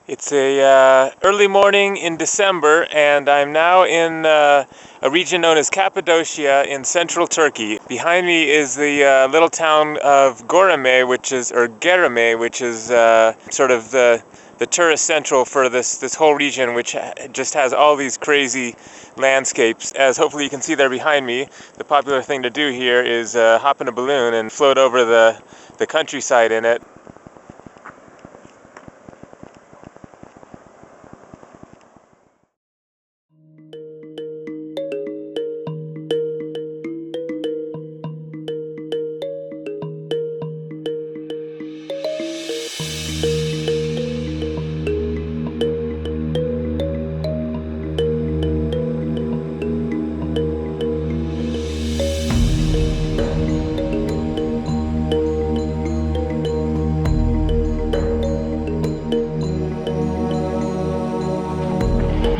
It's a early morning in December, and I'm now in a region known as Cappadocia in central Turkey. Behind me is the little town of Goreme, which is sort of the tourist central for this whole region, which just has all these crazy landscapes. As hopefully you can see there behind me, the popular thing to do here is hop in a balloon and float over the countryside in it.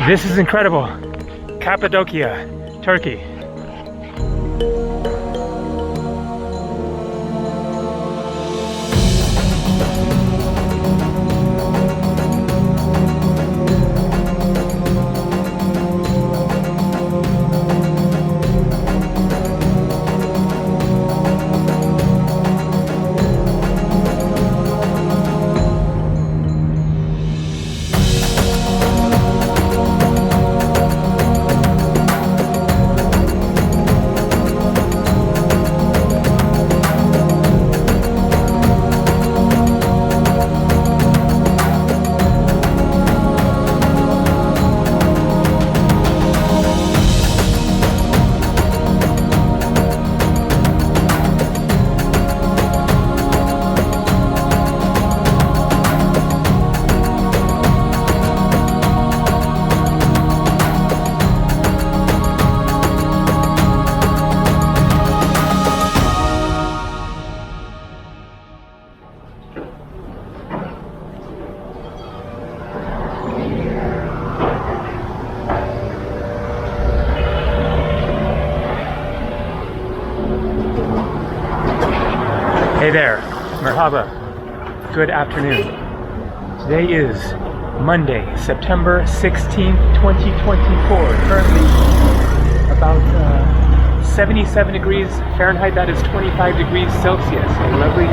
This is incredible. Cappadocia, Turkey. Hey there, merhaba, good afternoon. Today is Monday, September 16th, 2024. Currently about 77 degrees Fahrenheit, that is 25 degrees Celsius. A lovely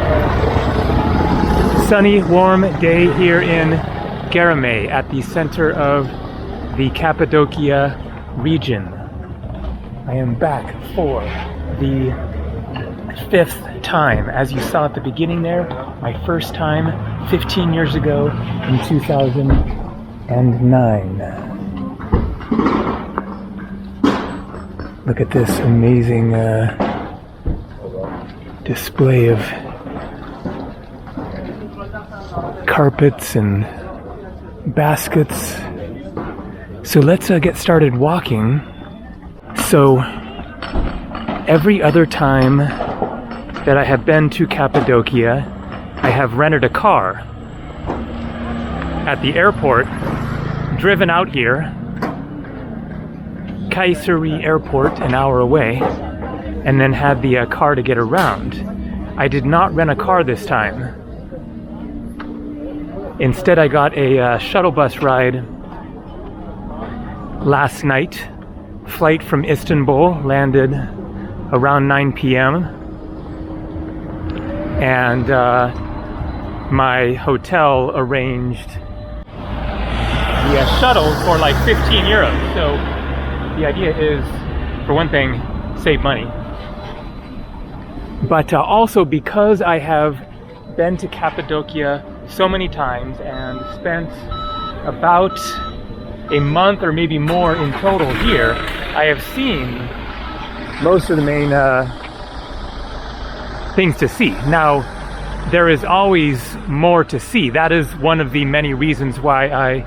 sunny, warm day here in Goreme at the center of the Cappadocia region. I am back for the fifth time. As you saw at the beginning there, my first time 15 years ago in 2009. Look at this amazing display of carpets and baskets. So let's get started walking. So every other time that I have been to Cappadocia, I have rented a car at the airport, driven out here, Kayseri Airport, an hour away, and then had the car to get around. I did not rent a car this time. Instead, I got a shuttle bus ride last night. Flight from Istanbul landed around 9 p.m. and my hotel arranged the shuttle for like 15 euros. So the idea is, for one thing, save money. But also because I have been to Cappadocia so many times and spent about a month or maybe more in total here, I have seen most of the main things to see. Now, there is always more to see. That is one of the many reasons why I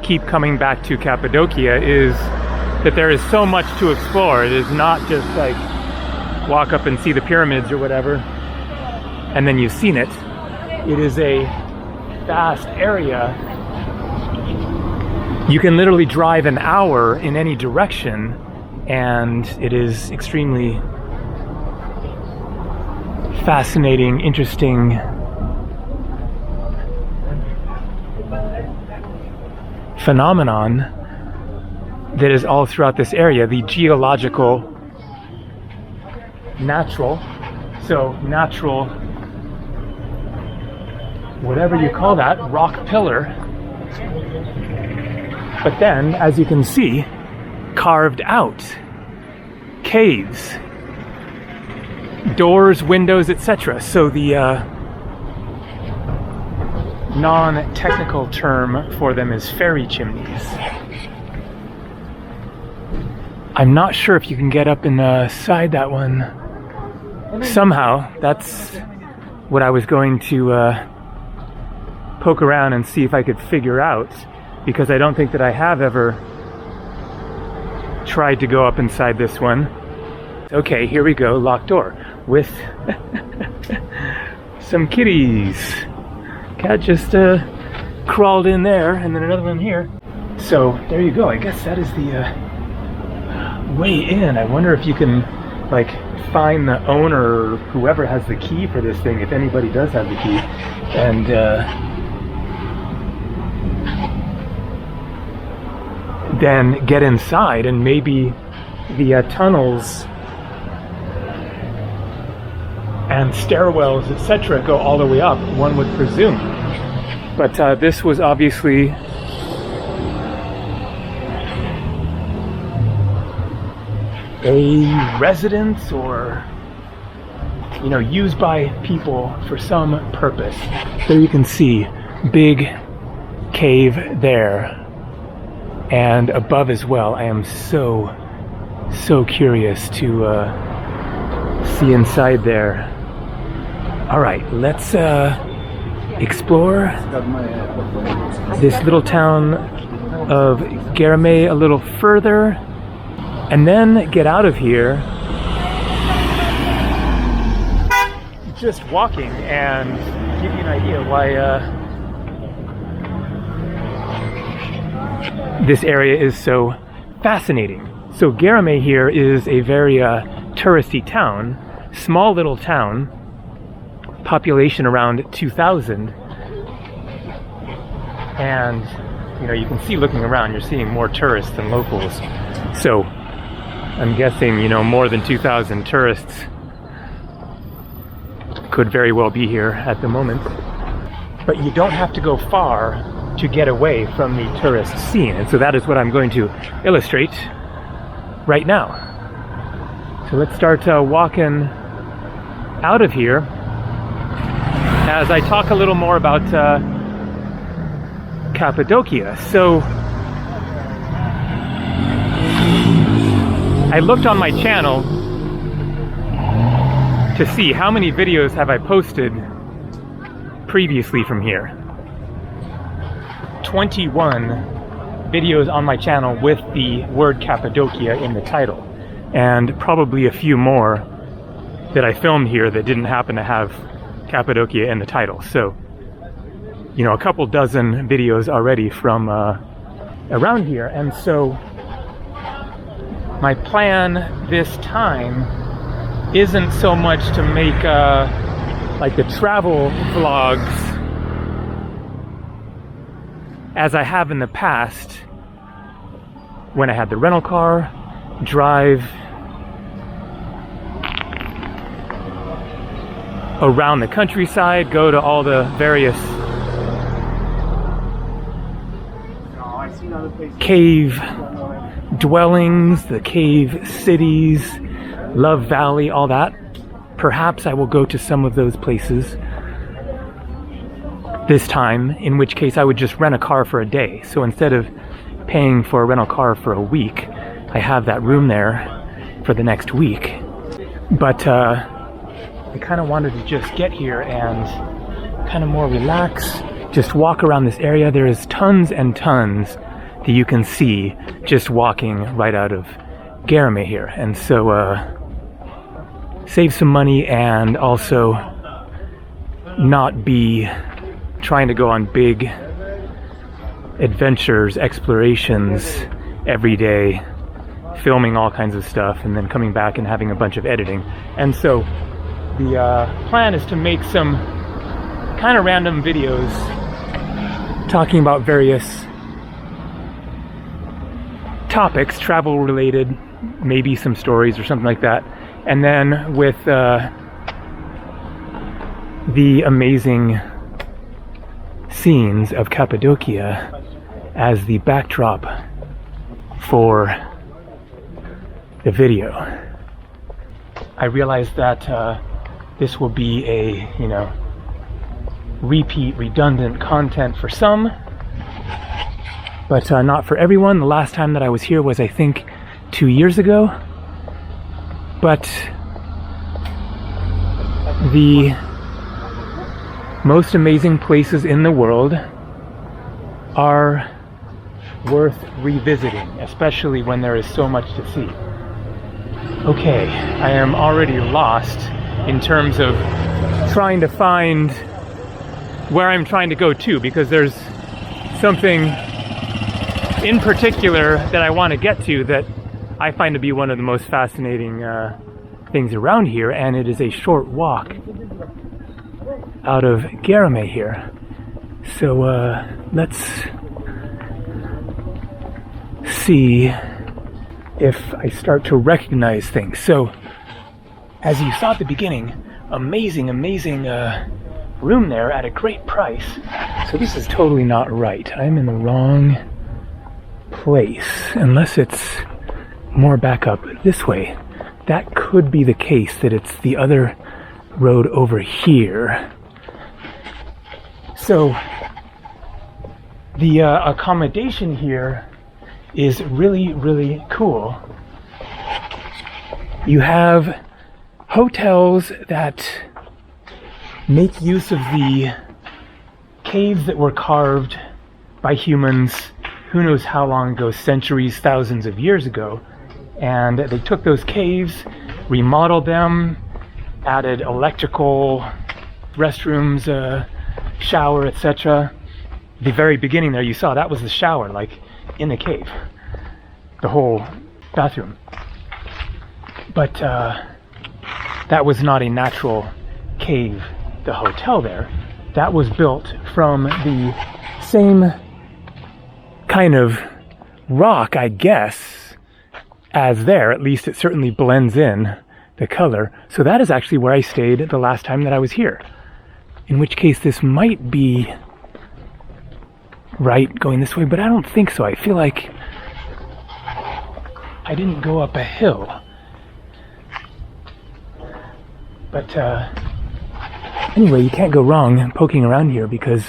keep coming back to Cappadocia, is that there is so much to explore. It is not just like walk up and see the pyramids or whatever and then you've seen it. It is a vast area. You can literally drive an hour in any direction, and it is extremely fascinating, interesting. phenomenon that is all throughout this area, the geological, natural, whatever you call that, rock pillar. But then, as you can see, carved out caves, doors, windows, etc. So the non-technical term for them is fairy chimneys. I'm not sure if you can get up inside that one. Somehow, that's what I was going to poke around and see if I could figure out, because I don't think that I have ever tried to go up inside this one. Okay, here we go, locked door with some kitties. Cat just crawled in there, and then another one here. So there you go. I guess that is the way in. I wonder if you can like find the owner or whoever has the key for this thing, if anybody does have the key, and then get inside, and maybe the tunnels and stairwells, etc., go all the way up, one would presume. But this was obviously a residence, or, you know, used by people for some purpose. There you can see big cave there, and above as well. I am so curious to see inside there. All right, let's explore this little town of Goreme a little further, and then get out of here just walking, and give you an idea why this area is so fascinating. So Goreme here is a very touristy town, small little town, population around 2,000, and you know, you can see looking around, you're seeing more tourists than locals. So I'm guessing, you know, more than 2,000 tourists could very well be here at the moment. But you don't have to go far to get away from the tourist scene, and so that is what I'm going to illustrate right now. So let's start walking out of here as I talk a little more about Cappadocia. So I looked on my channel to see how many videos have I posted previously from here. 21 videos on my channel with the word Cappadocia in the title, and probably a few more that I filmed here that didn't happen to have Cappadocia in the title. So, you know, a couple dozen videos already from around here. And so my plan this time isn't so much to make like the travel vlogs as I have in the past, when I had the rental car, drive around the countryside, go to all the various cave dwellings, the cave cities, Love Valley, all that. Perhaps I will go to some of those places this time, in which case I would just rent a car for a day. So instead of paying for a rental car for a week, I have that room there for the next week. But I kind of wanted to just get here and kind of more relax, just walk around this area. There is tons and tons that you can see just walking right out of Goreme here. And so save some money, and also not be trying to go on big adventures, explorations every day, filming all kinds of stuff and then coming back and having a bunch of editing. And so the plan is to make some kind of random videos talking about various topics, travel related, maybe some stories or something like that. And then with the amazing scenes of Cappadocia as the backdrop for the video. I realized that this will be a, repeat, redundant content for some, but not for everyone. The last time that I was here was, I think, 2 years ago. But the most amazing places in the world are worth revisiting, especially when there is so much to see. Okay, I am already lost in terms of trying to find where I'm trying to go to, because there's something in particular that I want to get to that I find to be one of the most fascinating things around here, and it is a short walk out of Goreme here. So let's see if I start to recognize things. So as you saw at the beginning, amazing room there at a great price. So this is totally not right. I'm in the wrong place, unless it's more back up this way. That could be the case, that it's the other road over here. So the accommodation here is really cool. You have hotels that make use of the caves that were carved by humans who knows how long ago, centuries, thousands of years ago. And they took those caves, remodeled them, added electrical, restrooms, shower, etc. The very beginning there, you saw that was the shower, like in the cave, the whole bathroom. But that was not a natural cave, the hotel there. That was built from the same kind of rock, I guess, as there. At least it certainly blends in the color. So that is actually where I stayed the last time that I was here. In which case this might be right going this way, but I don't think so. I feel like I didn't go up a hill. But anyway, you can't go wrong poking around here, because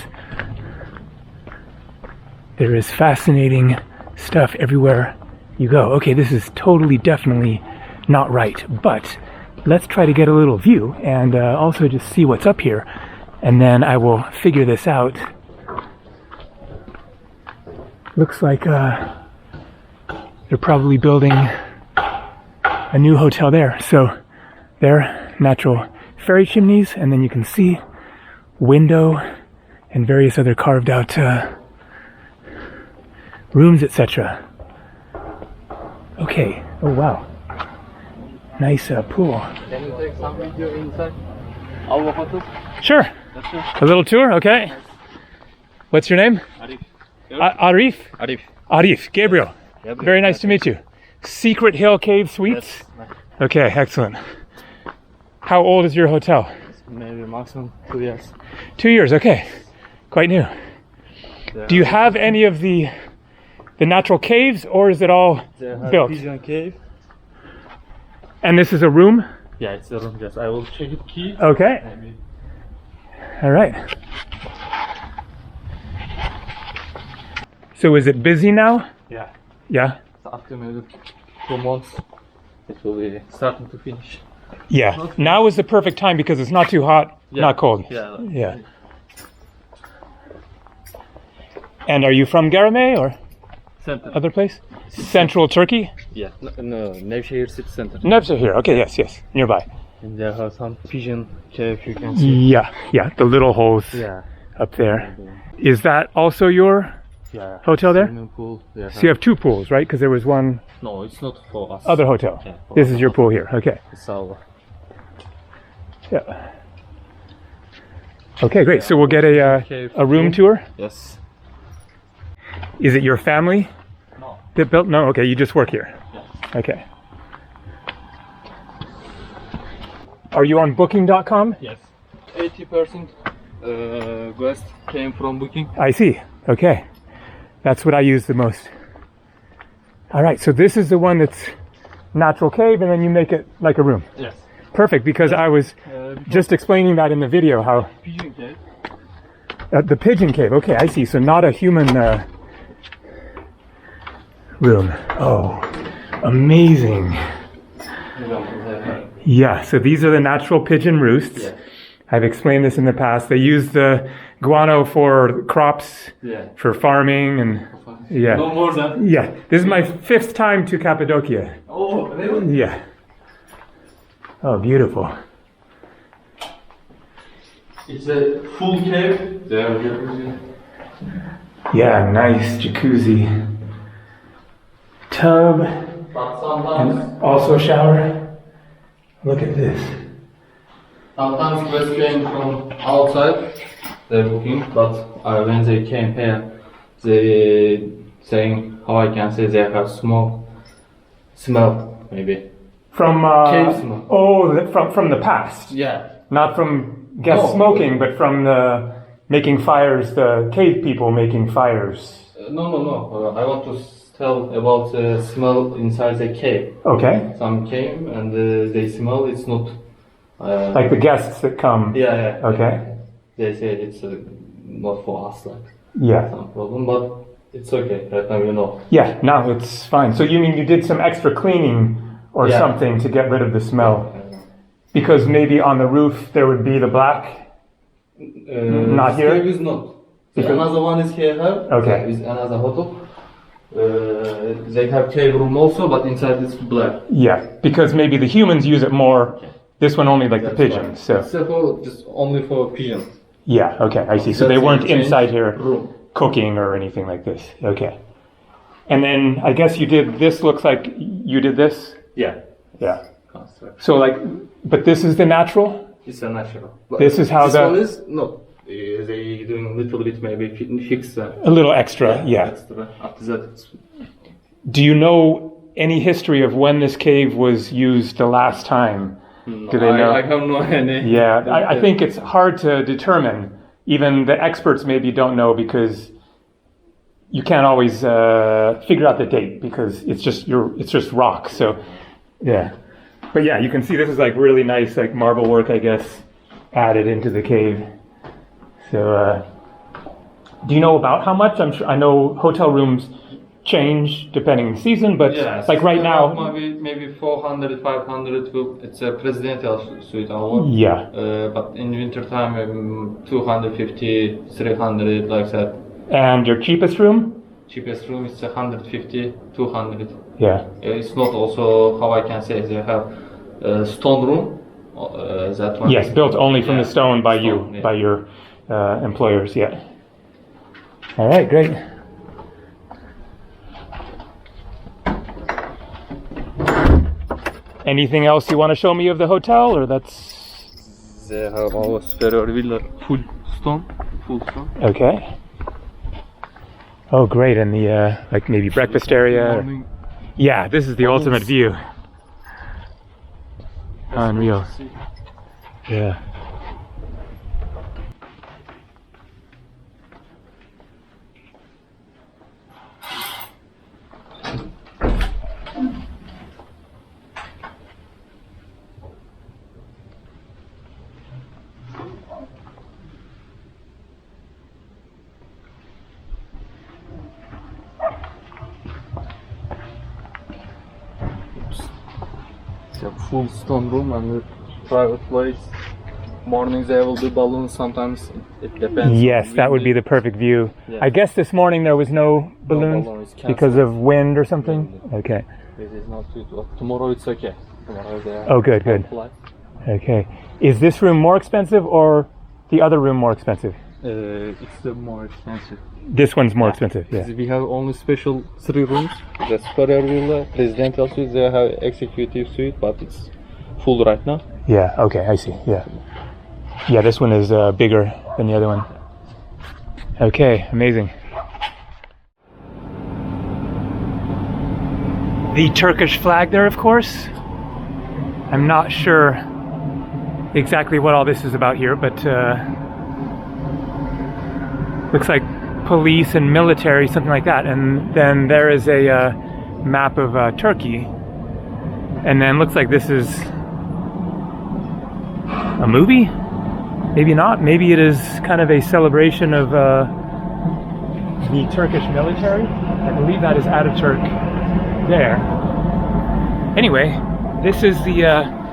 there is fascinating stuff everywhere you go. Okay, this is totally, definitely not right, but let's try to get a little view and also just see what's up here, and then I will figure this out. Looks like they're probably building a new hotel there. So there, natural fairy chimneys, and then you can see window and various other carved out rooms, etc. Okay. Oh wow. Nice pool. Can you take some video inside our hotel? Sure. A little tour. Okay. What's your name? Arif. Arif. Arif. Arif. Gabriel. Very nice to meet you. Secret Hill Cave Suites. Yes. Okay. Excellent. How old is your hotel? Maybe maximum 2 years. 2 years. Okay. Quite new. Do you have any of the natural caves, or is it all built? Pigeon cave. And this is a room? Yeah, it's a room. Yes, I will check it key. Okay. Maybe. All right. So is it busy now? Yeah. Yeah? So after maybe 2 months, it will be starting to finish. Yeah. Now is the perfect time because it's not too hot, not cold. Yeah. Yeah. And are you from Goreme or Center. other place? Central Turkey? Yeah. No, Nevşehir city center. Nevşehir. Okay, yes. Nearby. And there are some pigeon cave you can see. Yeah. The little holes Yeah. up there. Is that also your Yeah. hotel there? Swimming pool. Yeah. So you have two pools, right? Because there was one No, it's not for us. other hotel. Yeah, for This us. is your pool here. Okay. It's our. Yeah. Okay, great. So we'll get a room tour. Yes. Is it your family? No. They built? No, okay, you just work here. Yeah. Okay. Are you on booking.com? Yes. 80% guest came from Booking. I see. Okay. That's what I use the most. All right, so this is the one that's natural cave, and then you make it like a room. Yes. Perfect, because I was just explaining that in the video, how... Pigeon cave. The pigeon cave, okay, I see. So not a human room. Oh, amazing. Yeah, so these are the natural pigeon roosts. Yeah. I've explained this in the past. They use the guano for crops, Yeah. for farming, and yeah. No more than. Yeah, this is my 5th time to Cappadocia. Oh, really? Yeah. Oh, beautiful. It's a full cave. There. Yeah, nice jacuzzi. Tub, But sometimes. and also shower. Look at this. Sometimes guests came from outside, they're Booking, but when they came here, they saying, how I can say, they have smell, maybe. From Cave smell. from the past, Yeah. not from guests No. smoking, but from the making fires, the cave people making fires. No. I want to tell about the smell inside the cave. Okay, Some came and they smell, it's not. like the guests that come. Yeah. Okay. They say it's not for us, like Yeah. some problem, but it's okay. Right now, you know. Yeah. Now it's fine. So you mean you did some extra cleaning or Yeah. something to get rid of the smell? Because maybe on the roof there would be the black. Not here? Cave is not. Because- Another one is here. Okay. There is another hotel. They have cave room also, but inside it's black. Yeah, because maybe the humans use it more. This one only like the That's pigeons. why. So It's just only for pigeons. yeah. Okay, I see. So they That's weren't the change inside here room. cooking or anything like this. Okay. And then I guess you did this. Looks like you did this. Yeah. Yeah. Construction. So like, but this is the natural. It's a natural. But This is how this the- one is not. They doing a little bit maybe fix. A little extra. Yeah. Extra. After that, it's Do you know any history of when this cave was used the last time? Do they know? I have no any. Yeah, I think it's hard to determine. Even the experts maybe don't know because you can't always figure out the date because it's just rock. So yeah, but yeah, you can see this is like really nice like marble work, I guess, added into the cave. So do you know about how much? I know hotel rooms change depending on the season, but Yes. like right now, maybe 400, 500. It's a presidential suite hour. yeah. But in winter time, 250, 300, like that. And your cheapest room? Cheapest room is 150, 200. Yeah. It's not also how I can say they have stone room. That one. Yes, built only from Yeah, the stone by you, stone, yeah. by your employers. Yeah. All right, great. Anything else you want to show me of the hotel, or that's They have our superior villa, full stone. okay? Oh, great! And the like maybe breakfast area. Morning. Yeah, this is the ultimate view. Unreal. Yeah. It's a full stone room and a private place. Mornings there will be balloons. Sometimes it depends. Yes, that would be the perfect view. Yeah. I guess this morning there was no balloons balloon, it's because canceled. of wind or something. Okay. This is not suitable. Tomorrow it's okay. Tomorrow they Oh, good, good. flight. Okay. Is this room more expensive or the other room more expensive? It's the more expensive. This one's more expensive. Yeah. We have only special 3 rooms. The superior villa, presidential suite. They have executive suite, but it's full right now. Yeah. Okay. I see. Yeah. Yeah. This one is bigger than the other one. Okay. Amazing. the Turkish flag there, of course. I'm not sure exactly what all this is about here, but looks like police and military, something like that. And then there is a map of Turkey. And then looks like this is a movie? Maybe not. Maybe it is kind of a celebration of the Turkish military. I believe that is Ataturk there. Anyway, this is the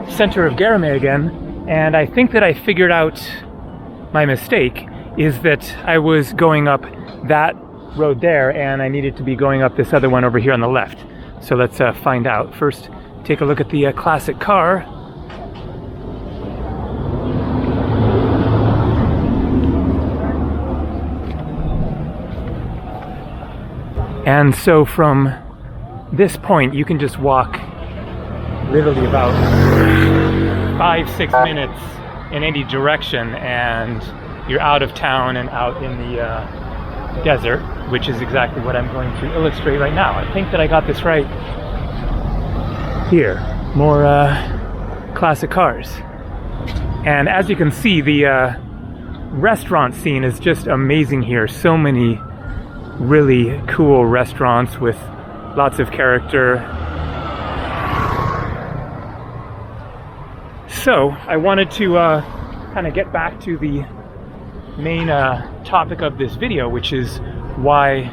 center of Goreme again, and I think that I figured out my mistake is that I was going up that road there and I needed to be going up this other one over here on the left. So let's find out. First, take a look at the classic car. And so from this point, you can just walk literally about 5-6 minutes in any direction, and you're out of town and out in the desert, which is exactly what I'm going to illustrate right now. I think that I got this right here. More classic cars. And as you can see, the restaurant scene is just amazing here. So many really cool restaurants with lots of character. So I wanted to kind of get back to the main topic of this video, which is why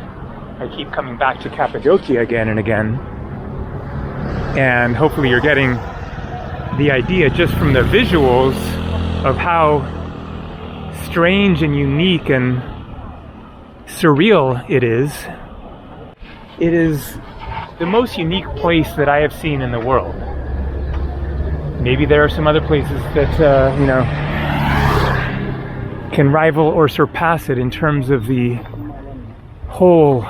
I keep coming back to Cappadocia again and again. And hopefully you're getting the idea just from the visuals of how strange and unique and surreal it is. It is the most unique place that I have seen in the world. Maybe there are some other places that, you know, can rival or surpass it in terms of the whole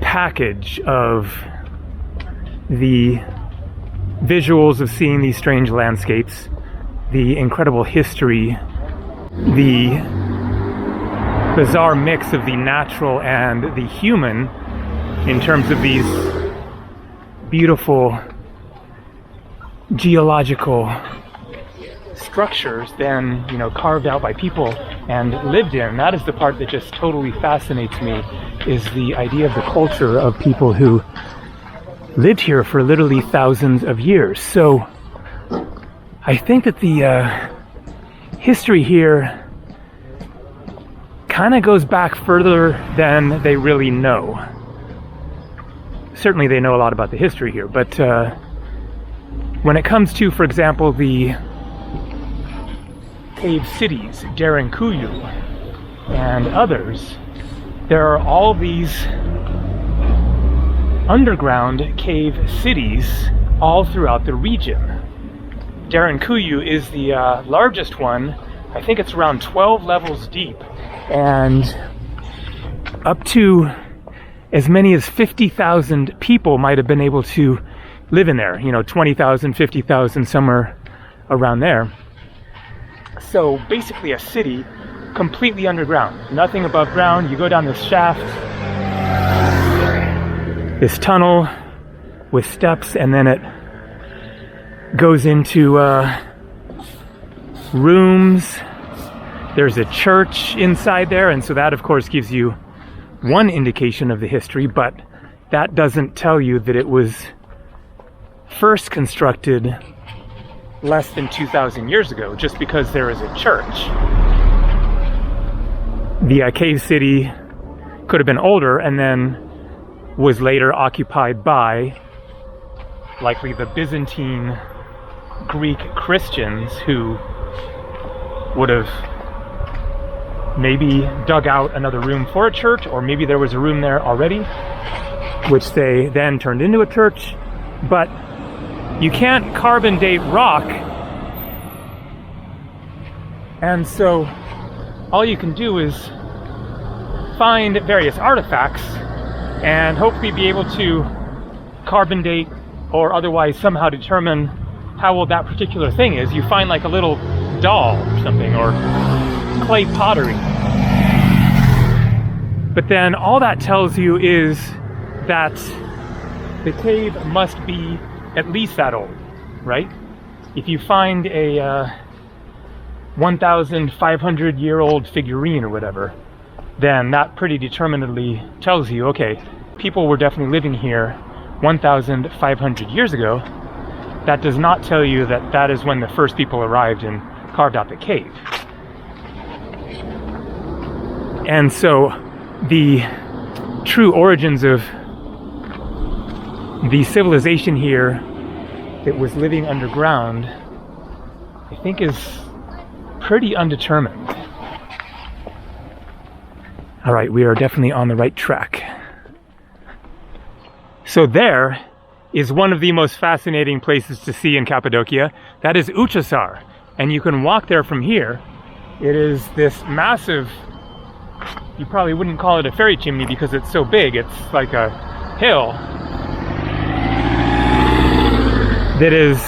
package of the visuals of seeing these strange landscapes, the incredible history, the bizarre mix of the natural and the human in terms of these beautiful geological structures then, you know, carved out by people and lived in. That is the part that just totally fascinates me, is the idea of the culture of people who lived here for literally thousands of years. So I think that the history here kind of goes back further than they really know. Certainly they know a lot about the history here, but when it comes to, for example, the cave cities, Derinkuyu and others, there are all these underground cave cities all throughout the region. Derinkuyu is the largest one. I think it's around 12 levels deep, and up to as many as 50,000 people might have been able to live in there. You know, 20,000, 50,000, somewhere around there. So basically a city completely underground, nothing above ground. You go down this shaft, this tunnel with steps, and then it goes into rooms. There's a church inside there, and so that of course gives you one indication of the history, but that doesn't tell you that it was first constructed less than 2,000 years ago, just because there is a church. The cave city could have been older and then was later occupied by likely the Byzantine Greek Christians, who would have maybe dug out another room for a church, or maybe there was a room there already, which they then turned into a church. But you can't carbon date rock, and so all you can do is find various artifacts and hopefully be able to carbon date or otherwise somehow determine how old that particular thing is. You find like a little doll or something, or clay pottery. But then all that tells you is that the cave must be at least that old, right? If you find a 1,500-year-old figurine or whatever, then that pretty determinedly tells you, okay, people were definitely living here 1,500 years ago. That does not tell you that that is when the first people arrived and carved out the cave. And so the true origins of the civilization here that was living underground, I think, is pretty undetermined. All right, we are definitely on the right track. So there is one of the most fascinating places to see in Cappadocia. That is Uçhisar, and you can walk there from here. It is this massive, you probably wouldn't call it a fairy chimney because it's so big. It's like a hill that is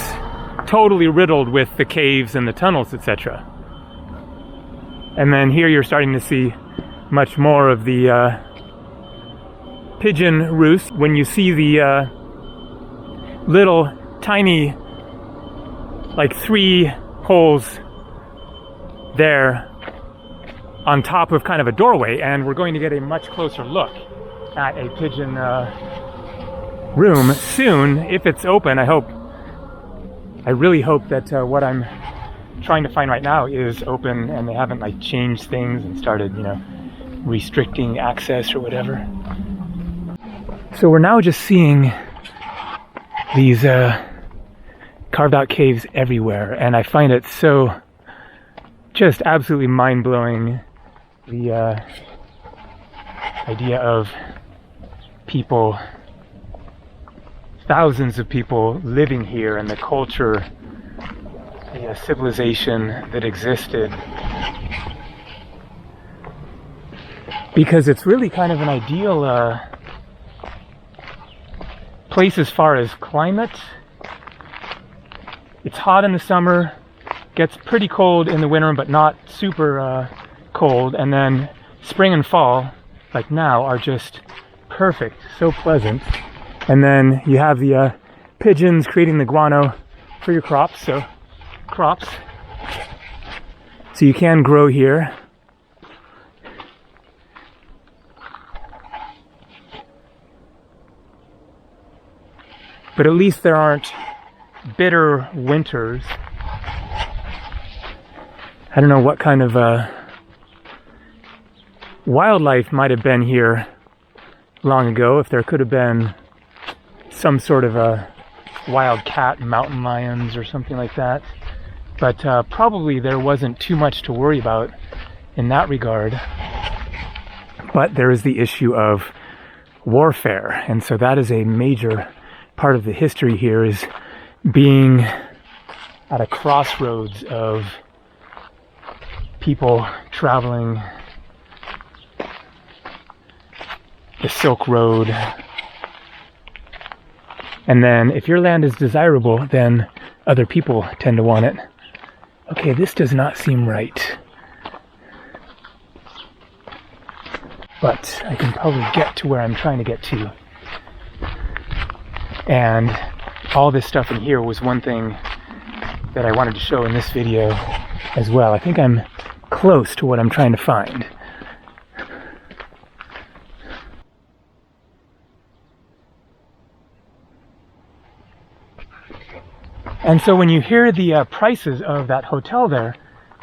totally riddled with the caves and the tunnels, etc. And then here you're starting to see much more of the pigeon roost. When you see the little tiny, like 3 holes there on top of kind of a doorway, and we're going to get a much closer look at a pigeon room soon, if it's open. I really hope that what I'm trying to find right now is open and they haven't like changed things and started, you know, restricting access or whatever. So we're now just seeing these carved out caves everywhere, and I find it so just absolutely mind-blowing, the idea of people, thousands of people living here, and the culture, the civilization that existed. Because it's really kind of an ideal place as far as climate. It's hot in the summer, gets pretty cold in the winter, but not super cold, and then spring and fall, like now, are just perfect, so pleasant. And then you have the pigeons creating the guano for your crops, so you can grow here. But at least there aren't bitter winters. I don't know what kind of wildlife might have been here long ago, if there could have been some sort of a wild cat, mountain lions or something like that. But probably there wasn't too much to worry about in that regard. But there is the issue of warfare, and so that is a major part of the history here, is being at a crossroads of people traveling the Silk Road. And then if your land is desirable, then other people tend to want it. Okay, this does not seem right. But I can probably get to where I'm trying to get to. And all this stuff in here was one thing that I wanted to show in this video as well. I think I'm close to what I'm trying to find. And so when you hear the prices of that hotel there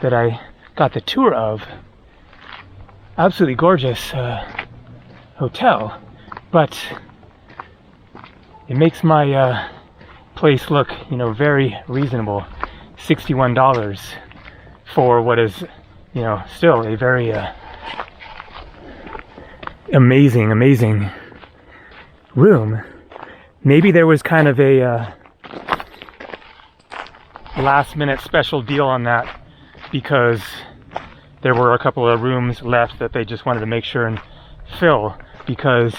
that I got the tour of, absolutely gorgeous hotel, but it makes my place look, you know, very reasonable. $61 for what is, you know, still a very amazing room. Maybe there was kind of a last minute special deal on that because there were a couple of rooms left that they just wanted to make sure and fill, because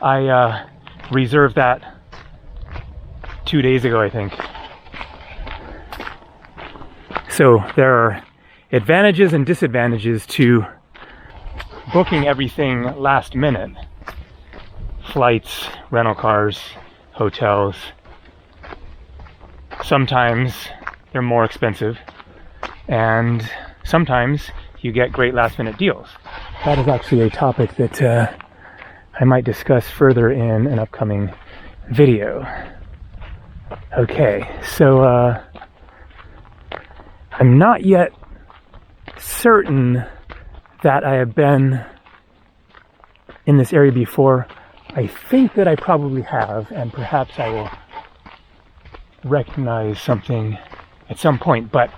I reserved that 2 days ago, I think. So there are advantages and disadvantages to booking everything last minute. Flights, rental cars, hotels. Sometimes they're more expensive, and sometimes you get great last-minute deals. That is actually a topic that I might discuss further in an upcoming video. Okay, so I'm not yet certain that I have been in this area before. I think that I probably have, and perhaps I will recognize something at some point, but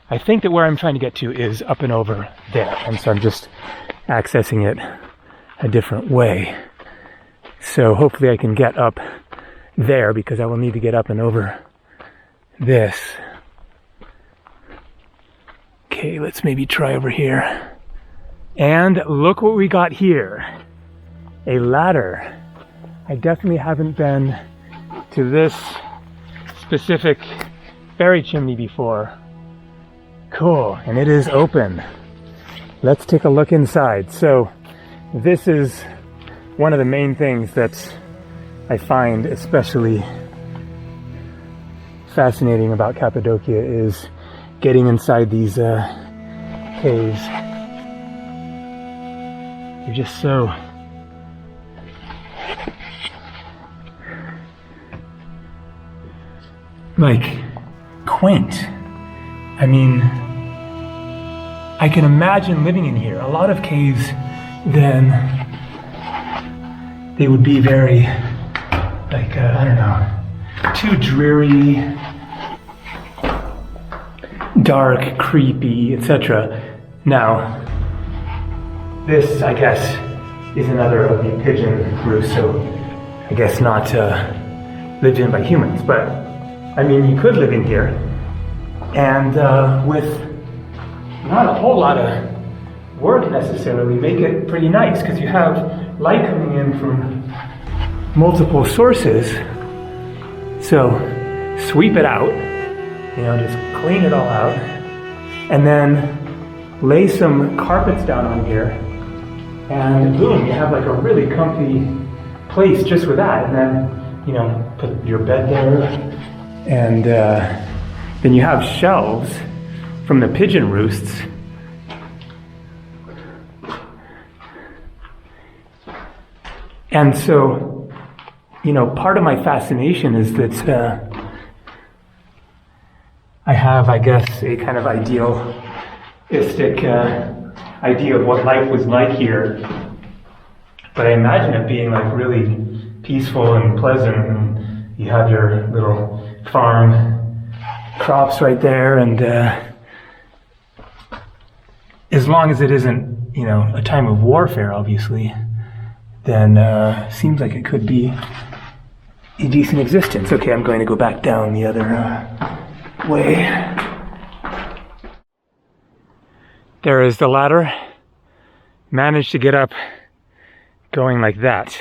I think that where I'm trying to get to is up and over there, and so I'm just accessing it a different way. So hopefully I can get up there, because I will need to get up and over this. Okay, let's maybe try over here. And look what we got here. A ladder. I definitely haven't been to this specific ferry chimney before. Cool, and it is open. Let's take a look inside. So this is one of the main things that I find especially fascinating about Cappadocia is getting inside these caves. They're just so quaint. I mean, I can imagine living in here. A lot of caves, then, they would be very, I don't know, too dreary, dark, creepy, etc. Now, this, I guess, is another of the pigeon roosts, so I guess not lived in by humans, but I mean, you could live in here, and with not a whole lot of work necessarily, make it pretty nice, because you have light coming in from multiple sources. So sweep it out, just clean it all out, and then lay some carpets down on here, and boom, you have like a really comfy place just with that. And then, put your bed there. And then you have shelves from the pigeon roosts. And so, part of my fascination is that I have, I guess, a kind of idealistic idea of what life was like here. But I imagine it being like really peaceful and pleasant, and you have your little farm crops right there, and as long as it isn't, a time of warfare, obviously, then seems like it could be a decent existence. Okay, I'm going to go back down the other way. There is the ladder. Managed to get up going like that.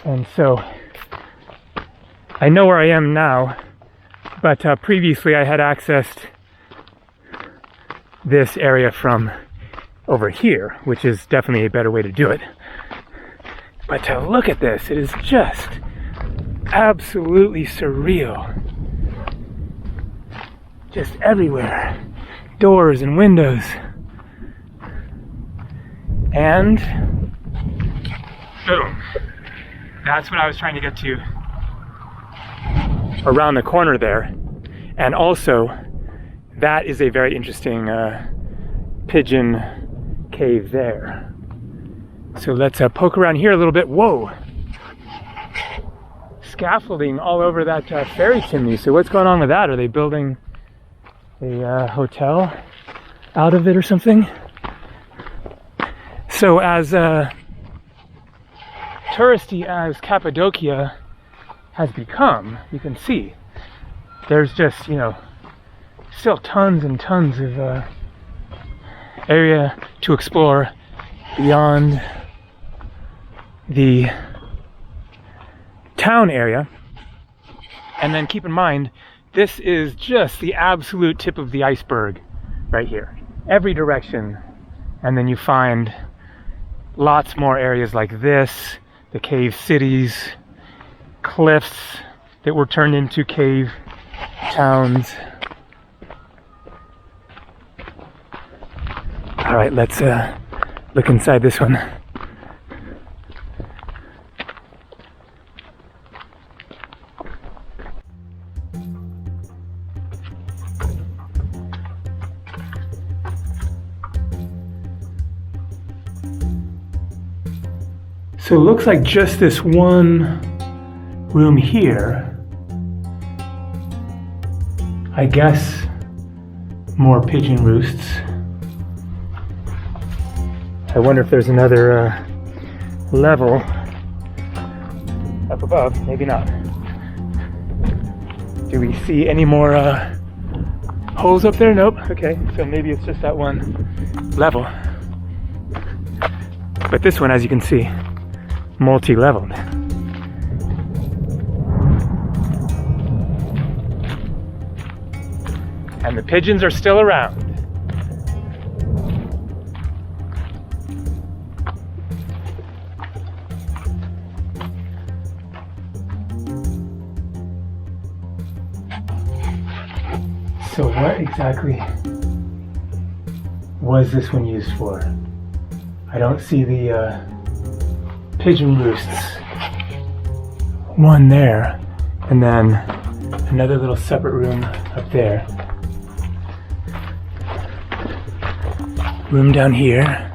And so I know where I am now, but previously I had accessed this area from over here, which is definitely a better way to do it. But look at this, it is just absolutely surreal. Just everywhere, doors and windows. And boom, that's what I was trying to get to around the corner there. And also, that is a very interesting pigeon cave there. So let's poke around here a little bit. Whoa! Scaffolding all over that ferry chimney. So what's going on with that? Are they building a hotel out of it or something? So as touristy as Cappadocia has become, you can see there's just, still tons and tons of area to explore beyond the town area. And then keep in mind, this is just the absolute tip of the iceberg right here. Every direction. And then you find lots more areas like this, the cave cities, cliffs that were turned into cave towns. All right, let's look inside this one. So it looks like just this one room here. I guess more pigeon roosts. I wonder if there's another level up above. Maybe not. Do we see any more holes up there? Nope. Okay, so maybe it's just that one level. But this one, as you can see, multi-leveled. And the pigeons are still around. So what exactly was this one used for? I don't see the pigeon roosts. One there, and then another little separate room up there. Room down here.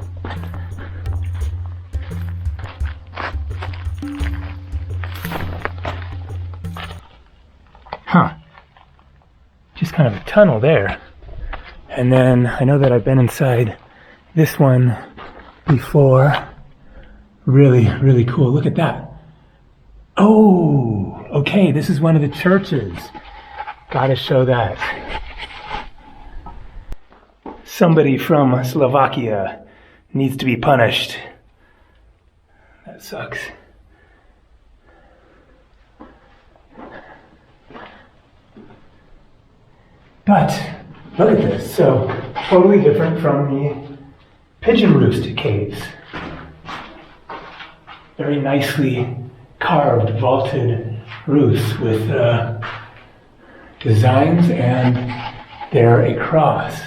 Huh. Just kind of a tunnel there. And then I know that I've been inside this one before. Really, really cool. Look at that. Oh, okay. This is one of the churches. Gotta show that. Somebody from Slovakia needs to be punished. That sucks. But look at this. So totally different from the pigeon roost caves. Very nicely carved, vaulted roofs with designs, and there a cross.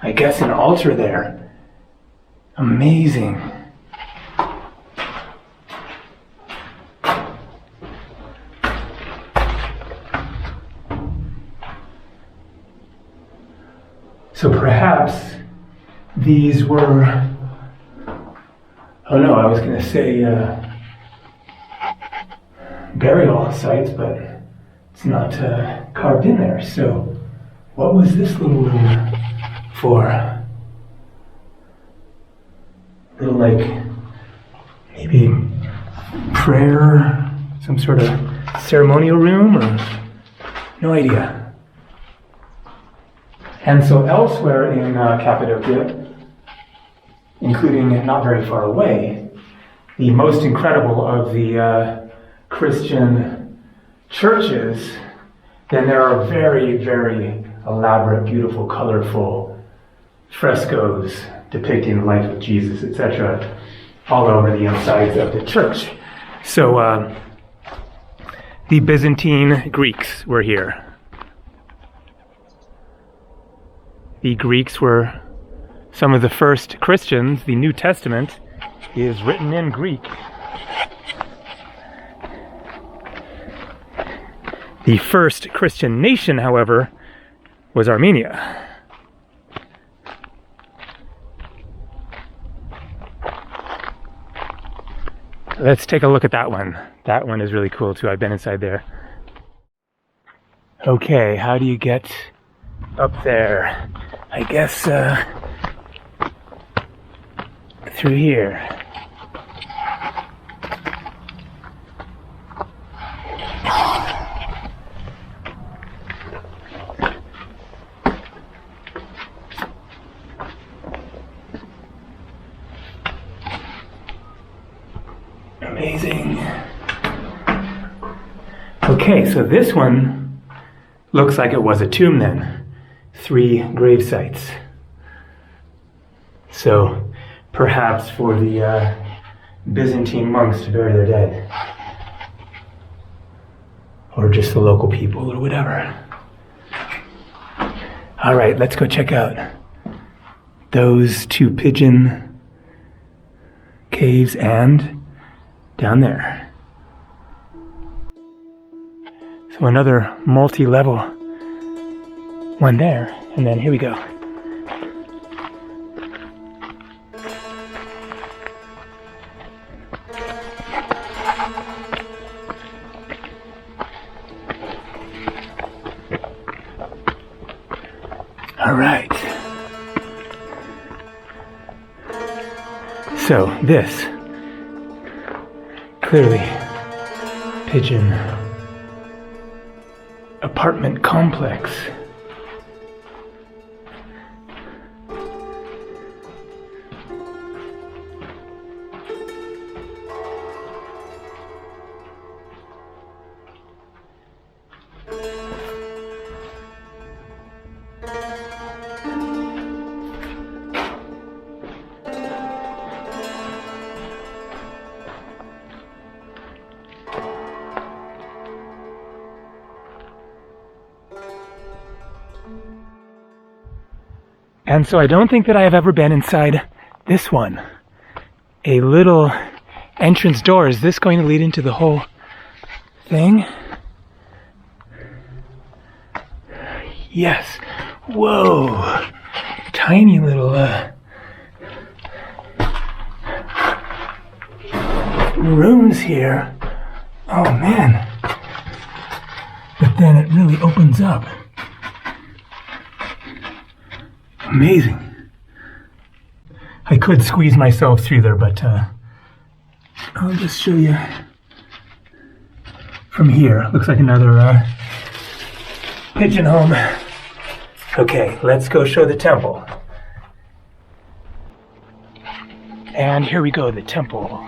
I guess an altar there. Amazing. So perhaps these were, oh no, I was going to say burial sites, but it's not carved in there. So what was this little room for? A little like maybe prayer, some sort of ceremonial room, or no idea. And so elsewhere in Cappadocia, including not very far away, the most incredible of the Christian churches, then there are very, very elaborate, beautiful, colorful frescoes depicting the life of Jesus, etc., all over the insides of the church. So the Byzantine Greeks were here. The Greeks were some of the first Christians. The New Testament is written in Greek. The first Christian nation, however, was Armenia. Let's take a look at that one. That one is really cool too. I've been inside there. Okay, how do you get up there? I guess through here. Amazing. Okay, so this one looks like it was a tomb then. 3 grave sites. So perhaps for the Byzantine monks to bury their dead. Or just the local people or whatever. All right, let's go check out those two pigeon caves and down there. So another multi-level one there, and then here we go. All right. So this, clearly, pigeon apartment complex. And so I don't think that I have ever been inside this one. A little entrance door. Is this going to lead into the whole thing? Yes. Whoa. Tiny little rooms here. Oh man. But then it really opens up. Amazing. I could squeeze myself through there, but I'll just show you from here. Looks like another pigeon home. Okay, let's go show the temple. And here we go, the temple.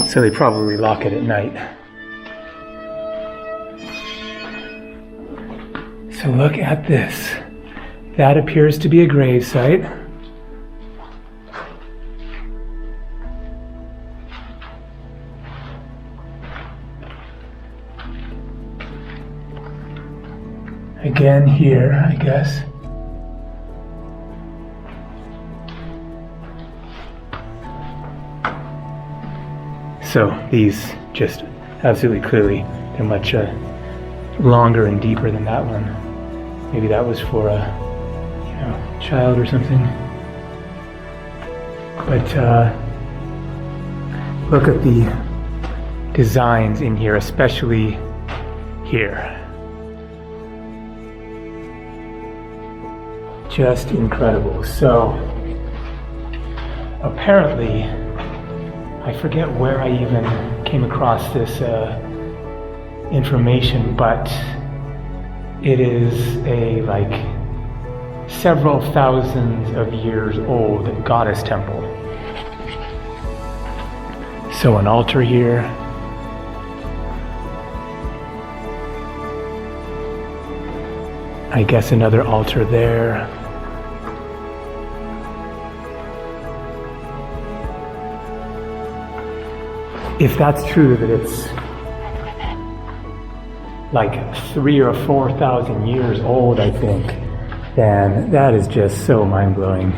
So they probably lock it at night. So look at this. That appears to be a grave site. Again here, I guess. So these just absolutely clearly, they're much longer and deeper than that one. Maybe that was for a child or something. But look at the designs in here, especially here. Just incredible. So apparently, I forget where I even came across this information, but it is a several thousands of years old goddess temple. So an altar here. I guess another altar there. If that's true that it's like 3,000 or 4,000 years old, I think, then that is just so mind-blowing.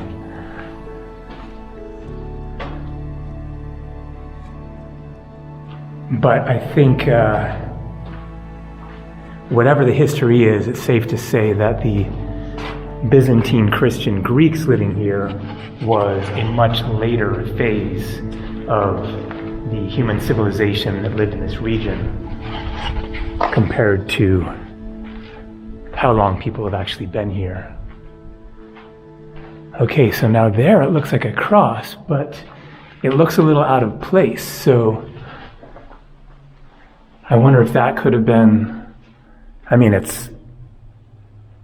But I think whatever the history is, it's safe to say that the Byzantine Christian Greeks living here was a much later phase of the human civilization that lived in this region compared to how long people have actually been here. Okay, so now there it looks like a cross, but it looks a little out of place, so I wonder if that could have been, I mean, it's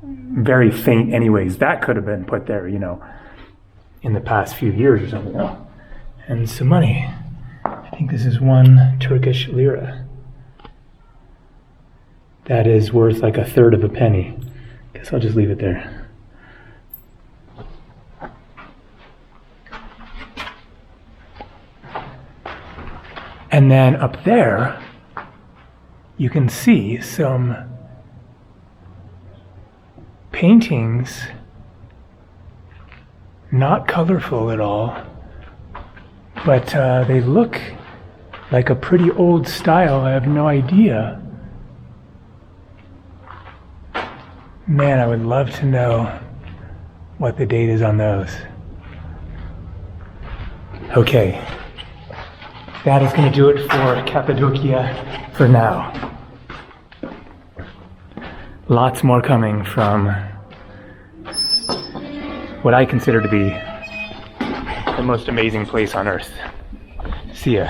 very faint anyways, that could have been put there, in the past few years or something. Oh, and some money. I think this is 1 Turkish lira. that is worth like a third of a penny. Guess I'll just leave it there. And then up there, you can see some paintings, not colorful at all, but they look like a pretty old style. I have no idea. Man, I would love to know what the date is on those. Okay. That is going to do it for Cappadocia for now. Lots more coming from what I consider to be the most amazing place on earth. See ya.